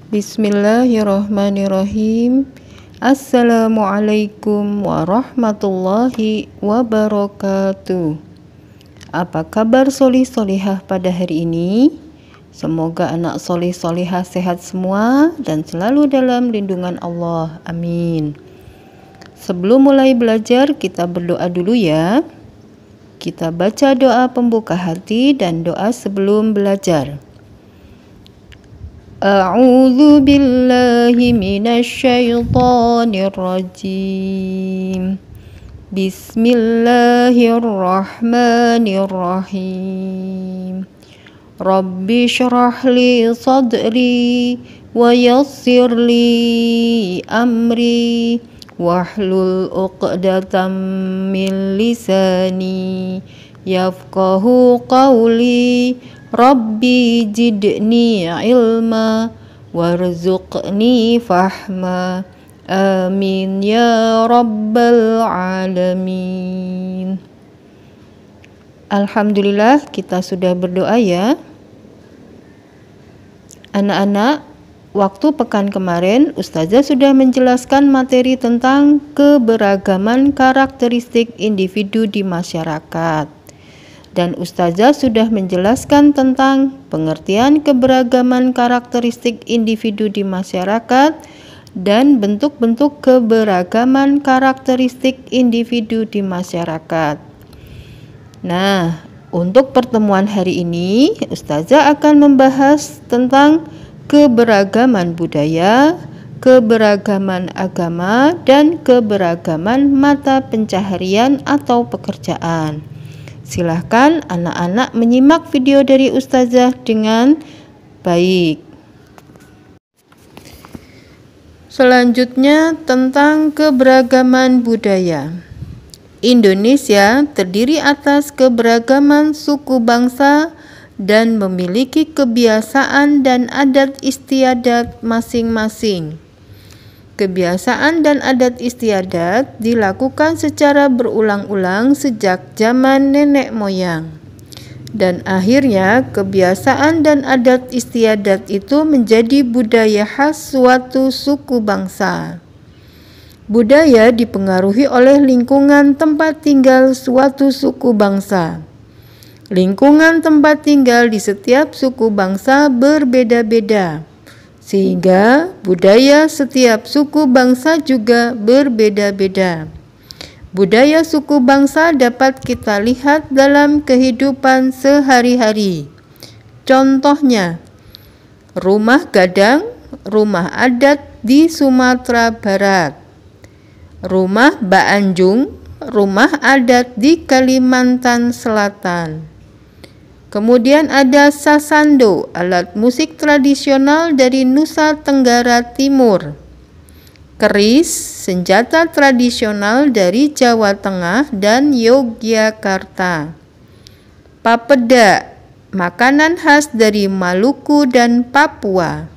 Bismillahirrahmanirrahim. Assalamualaikum warahmatullahi wabarakatuh. Apa kabar solih-solihah pada hari ini? Semoga anak solih-solihah sehat semua dan selalu dalam lindungan Allah. Amin. Sebelum mulai belajar, kita berdoa dulu ya. Kita baca doa pembuka hati dan doa sebelum belajar. A'udzu billahi minasyaitonir rajim. Bismillahirrahmanirrahim. Rabbi shrah li sadri wa yassir li amri wahlul 'uqdatam min lisani yafqahu qawli. Rabbi zidni ilma warzuqni fahma. Amin ya rabbal alamin. Alhamdulillah, kita sudah berdoa ya. Anak-anak, waktu pekan kemarin Ustazah sudah menjelaskan materi tentang keberagaman karakteristik individu di masyarakat. Dan Ustazah sudah menjelaskan tentang pengertian keberagaman karakteristik individu di masyarakat dan bentuk-bentuk keberagaman karakteristik individu di masyarakat. Nah, untuk pertemuan hari ini, Ustazah akan membahas tentang keberagaman budaya, keberagaman agama, dan keberagaman mata pencaharian atau pekerjaan. Silahkan anak-anak menyimak video dari Ustazah dengan baik. Selanjutnya tentang keberagaman budaya. Indonesia terdiri atas keberagaman suku bangsa dan memiliki kebiasaan dan adat istiadat masing-masing. Kebiasaan dan adat istiadat dilakukan secara berulang-ulang sejak zaman nenek moyang. Dan akhirnya kebiasaan dan adat istiadat itu menjadi budaya khas suatu suku bangsa. Budaya dipengaruhi oleh lingkungan tempat tinggal suatu suku bangsa. Lingkungan tempat tinggal di setiap suku bangsa berbeda-beda, sehingga budaya setiap suku bangsa juga berbeda-beda. Budaya suku bangsa dapat kita lihat dalam kehidupan sehari-hari. Contohnya, rumah gadang, rumah adat di Sumatera Barat. Rumah Baanjung, rumah adat di Kalimantan Selatan. Kemudian ada sasando, alat musik tradisional dari Nusa Tenggara Timur. Keris, senjata tradisional dari Jawa Tengah dan Yogyakarta. Papeda, makanan khas dari Maluku dan Papua.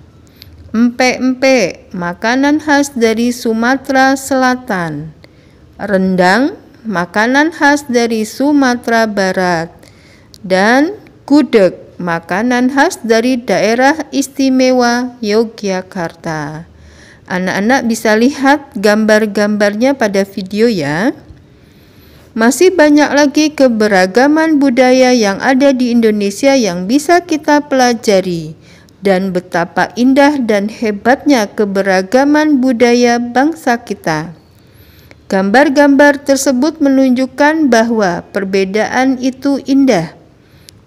Empek-empek, makanan khas dari Sumatera Selatan. Rendang, makanan khas dari Sumatera Barat. Dan gudeg, makanan khas dari daerah istimewa Yogyakarta. Anak-anak bisa lihat gambar-gambarnya pada video ya. Masih banyak lagi keberagaman budaya yang ada di Indonesia yang bisa kita pelajari. Dan betapa indah dan hebatnya keberagaman budaya bangsa kita. Gambar-gambar tersebut menunjukkan bahwa perbedaan itu indah.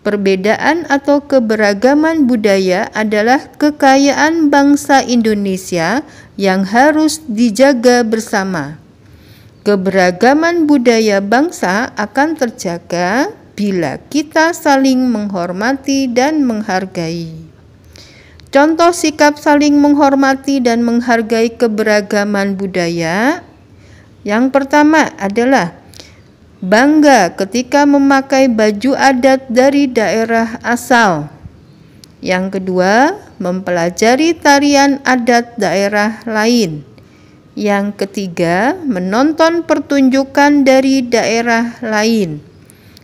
Perbedaan atau keberagaman budaya adalah kekayaan bangsa Indonesia yang harus dijaga bersama. Keberagaman budaya bangsa akan terjaga bila kita saling menghormati dan menghargai. Contoh sikap saling menghormati dan menghargai keberagaman budaya. Yang pertama adalah bangga ketika memakai baju adat dari daerah asal. Yang kedua, mempelajari tarian adat daerah lain. Yang ketiga, menonton pertunjukan dari daerah lain.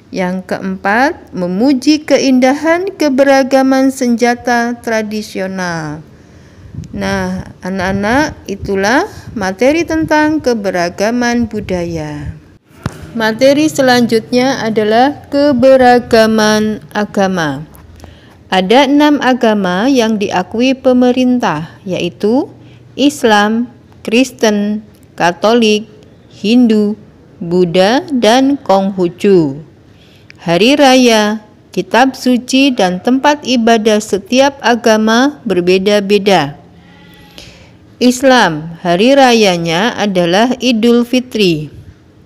Yang keempat, memuji keindahan keberagaman senjata tradisional. Nah, anak-anak, itulah materi tentang keberagaman budaya. Materi selanjutnya adalah keberagaman agama. Ada 6 agama yang diakui pemerintah, yaitu Islam, Kristen, Katolik, Hindu, Buddha, dan Konghucu. Hari raya, kitab suci, dan tempat ibadah setiap agama berbeda-beda. Islam, hari rayanya adalah Idul Fitri.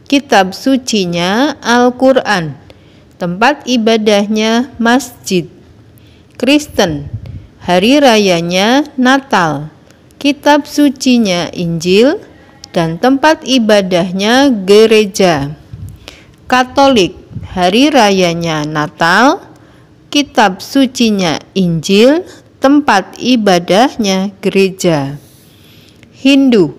Kitab sucinya Al-Quran. Tempat ibadahnya masjid. Kristen, hari rayanya Natal. Kitab sucinya Injil dan tempat ibadahnya gereja. Katolik, hari rayanya Natal. Kitab sucinya Injil, tempat ibadahnya gereja. Hindu,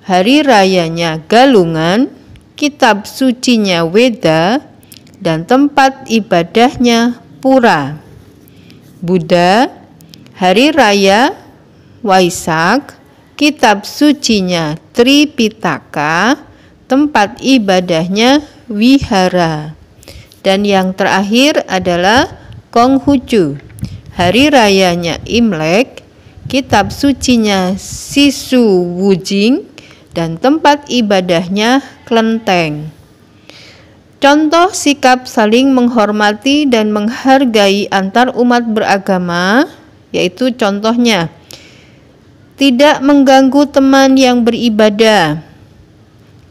hari rayanya Galungan, kitab sucinya Weda, dan tempat ibadahnya Pura. Buddha, hari raya Waisak, kitab sucinya Tripitaka, tempat ibadahnya Wihara. Dan yang terakhir adalah Konghucu, hari rayanya Imlek, kitab sucinya Sisu Wujing, dan tempat ibadahnya Klenteng. Contoh sikap saling menghormati dan menghargai antar umat beragama, yaitu contohnya tidak mengganggu teman yang beribadah.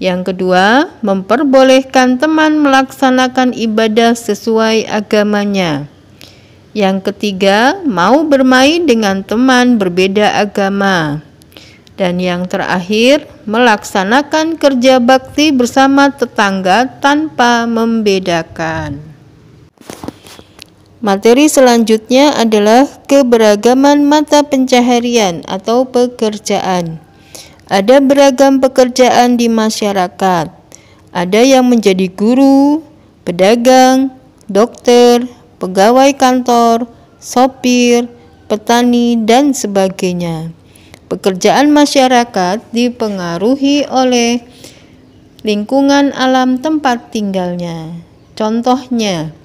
Yang kedua, memperbolehkan teman melaksanakan ibadah sesuai agamanya. Yang ketiga, mau bermain dengan teman berbeda agama. Dan yang terakhir, melaksanakan kerja bakti bersama tetangga tanpa membedakan. Materi selanjutnya adalah keberagaman mata pencaharian atau pekerjaan. Ada beragam pekerjaan di masyarakat. Ada yang menjadi guru, pedagang, dokter, pegawai kantor, sopir, petani, dan sebagainya. Pekerjaan masyarakat dipengaruhi oleh lingkungan alam tempat tinggalnya. Contohnya,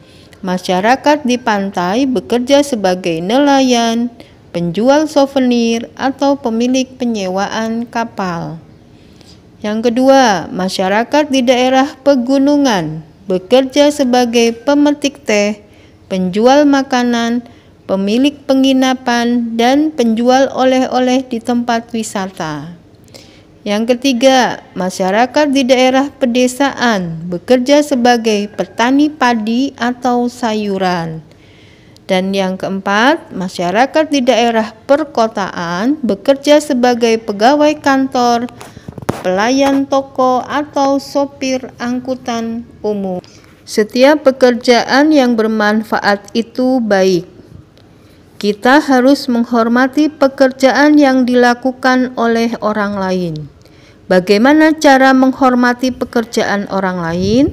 masyarakat di pantai bekerja sebagai nelayan, penjual souvenir, atau pemilik penyewaan kapal. Yang kedua, masyarakat di daerah pegunungan bekerja sebagai pemetik teh, penjual makanan, pemilik penginapan, dan penjual oleh-oleh di tempat wisata. Yang ketiga, masyarakat di daerah pedesaan bekerja sebagai petani padi atau sayuran. Dan yang keempat, masyarakat di daerah perkotaan bekerja sebagai pegawai kantor, pelayan toko, atau sopir angkutan umum. Setiap pekerjaan yang bermanfaat itu baik. Kita harus menghormati pekerjaan yang dilakukan oleh orang lain. Bagaimana cara menghormati pekerjaan orang lain?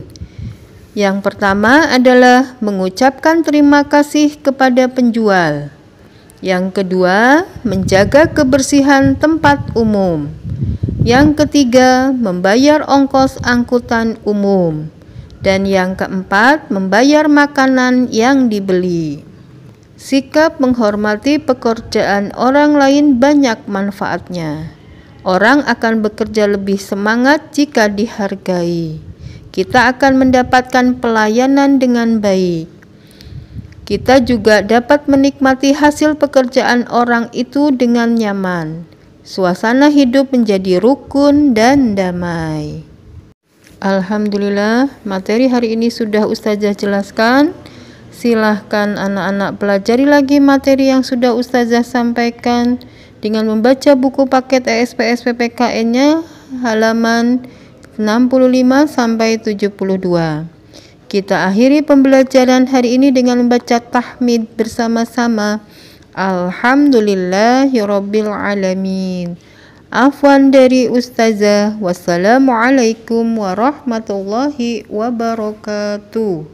Yang pertama adalah mengucapkan terima kasih kepada penjual. Yang kedua, menjaga kebersihan tempat umum. Yang ketiga, membayar ongkos angkutan umum. Dan yang keempat, membayar makanan yang dibeli. Sikap menghormati pekerjaan orang lain banyak manfaatnya. Orang akan bekerja lebih semangat jika dihargai. Kita akan mendapatkan pelayanan dengan baik. Kita juga dapat menikmati hasil pekerjaan orang itu dengan nyaman. Suasana hidup menjadi rukun dan damai. Alhamdulillah, materi hari ini sudah Ustazah jelaskan. Silahkan anak-anak pelajari lagi materi yang sudah Ustazah sampaikan dengan membaca buku paket ESPS PPKN-nya halaman 65 sampai 72. Kita akhiri pembelajaran hari ini dengan membaca tahmid bersama-sama. Alhamdulillahirabbil alamin. Afwan dari Ustazah. Wassalamualaikum warahmatullahi wabarakatuh.